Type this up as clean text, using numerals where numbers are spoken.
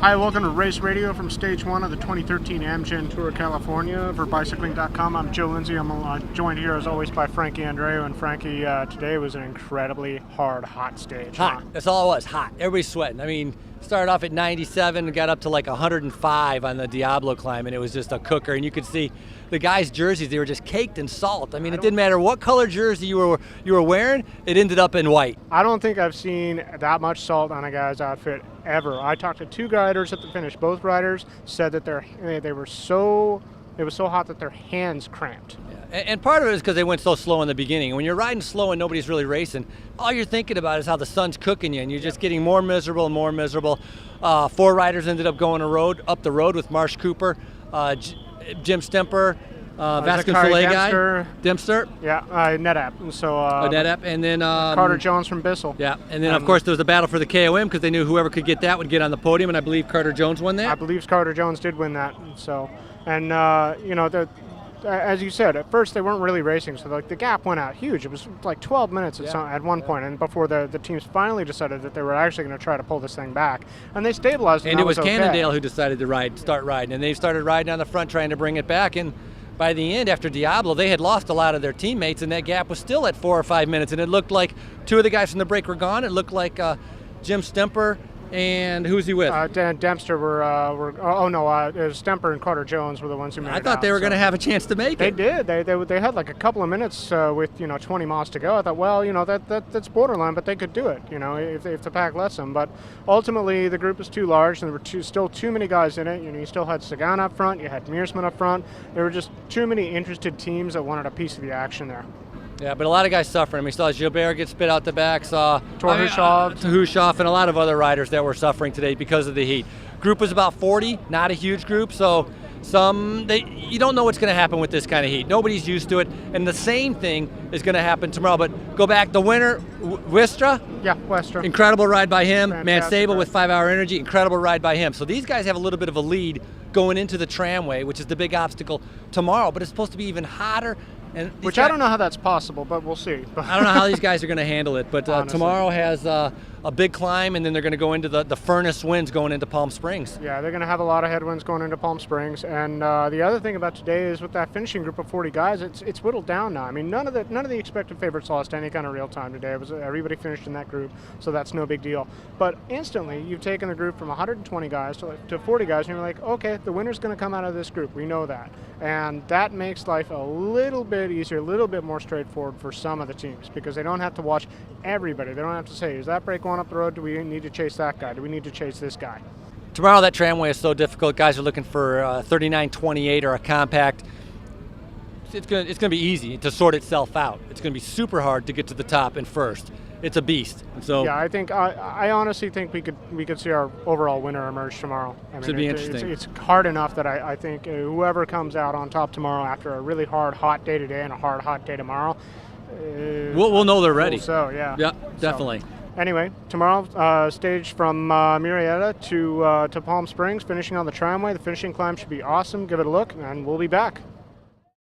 Hi, welcome to Race Radio from Stage 1 of the 2013 Amgen Tour of California for Bicycling.com. I'm Joe Lindsay. I'm joined here as always by Frankie Andreu. And Frankie, today was an incredibly hot stage. Hot. That's all it was, hot. Everybody's sweating. I mean, started off at 97 and got up to like 105 on the Diablo climb, and it was just a cooker. And you could see the guys' jerseys, they were just caked in salt. I mean, it didn't matter what color jersey you were wearing, it ended up in white. I don't think I've seen that much salt on a guy's outfit ever. I talked to two riders at the finish. Both riders said that it was so hot that their hands cramped. Yeah. And part of it is because they went so slow in the beginning. When you're riding slow and nobody's really racing, all you're thinking about is how the sun's cooking you, and you're just getting more miserable and more miserable. 4 riders ended up going up the road with Marsh Cooper, Jim Stemper, Vasquez Soleil guy, Dempster. Yeah, NetApp. So NetApp, and then Carter Jones from Bissell. Yeah, and then of course there was a battle for the KOM because they knew whoever could get that would get on the podium, and I believe Carter Jones won that. I believe Carter Jones did win that. So, and as you said, at first they weren't really racing, so the gap went out huge. It was like 12 minutes at one point, and before the teams finally decided that they were actually going to try to pull this thing back, and they stabilized. And it was Cannondale who decided to start riding, and they started riding on the front trying to bring it back. And by the end, after Diablo, they had lost a lot of their teammates, and that gap was still at 4 or 5 minutes. And it looked like 2 of the guys from the break were gone. It looked like Jim Stemper and who's he with? Dempster it was Stemper and Carter Jones were the ones who made it. I thought they were going to have a chance to make it. They did. They had like a couple of minutes with 20 miles to go. I thought, well, that's borderline, but they could do it. If the pack lets them. But ultimately, the group was too large, and there were still too many guys in it. You still had Sagan up front, you had Meersman up front. There were just too many interested teams that wanted a piece of the action there. Yeah, but a lot of guys suffering. We saw Gilbert get spit out the back, saw Hushoff, and a lot of other riders that were suffering today because of the heat. Group was about 40, not a huge group, so you don't know what's going to happen with this kind of heat. Nobody's used to it, and the same thing is going to happen tomorrow. But go back, the winner, Wistra. Yeah, Wistra. Incredible ride by him. Fantastic Mansable with 5 Hour Energy, incredible ride by him. So these guys have a little bit of a lead going into the tramway, which is the big obstacle tomorrow, but it's supposed to be even hotter. Which I don't know how that's possible, but we'll see. I don't know how these guys are going to handle it, but tomorrow has a big climb, and then they're going to go into the furnace winds going into Palm Springs. Yeah, they're going to have a lot of headwinds going into Palm Springs. And the other thing about today is with that finishing group of 40 guys, it's whittled down now. I mean, none of the expected favorites lost any kind of real time today. Everybody finished in that group, so that's no big deal. But instantly, you've taken the group from 120 guys to 40 guys, and you're like, okay, the winner's going to come out of this group. We know that. And that makes life a little bit easier, a little bit more straightforward for some of the teams because they don't have to watch everybody. They don't have to say, is that break going up the road? Do we need to chase that guy? Do we need to chase this guy? Tomorrow that tramway is so difficult. Guys are looking for 39.28 or a compact. It's going to be easy to sort itself out. It's going to be super hard to get to the top and first. It's a beast. And so yeah, I honestly think we could see our overall winner emerge tomorrow. I mean, should be interesting. It's hard enough that I think whoever comes out on top tomorrow after a really hot day today and a hot day tomorrow, we'll know they're ready. So yeah. Yeah, definitely. So, anyway, tomorrow stage from Murrieta to Palm Springs, finishing on the tramway. The finishing climb should be awesome. Give it a look, and we'll be back.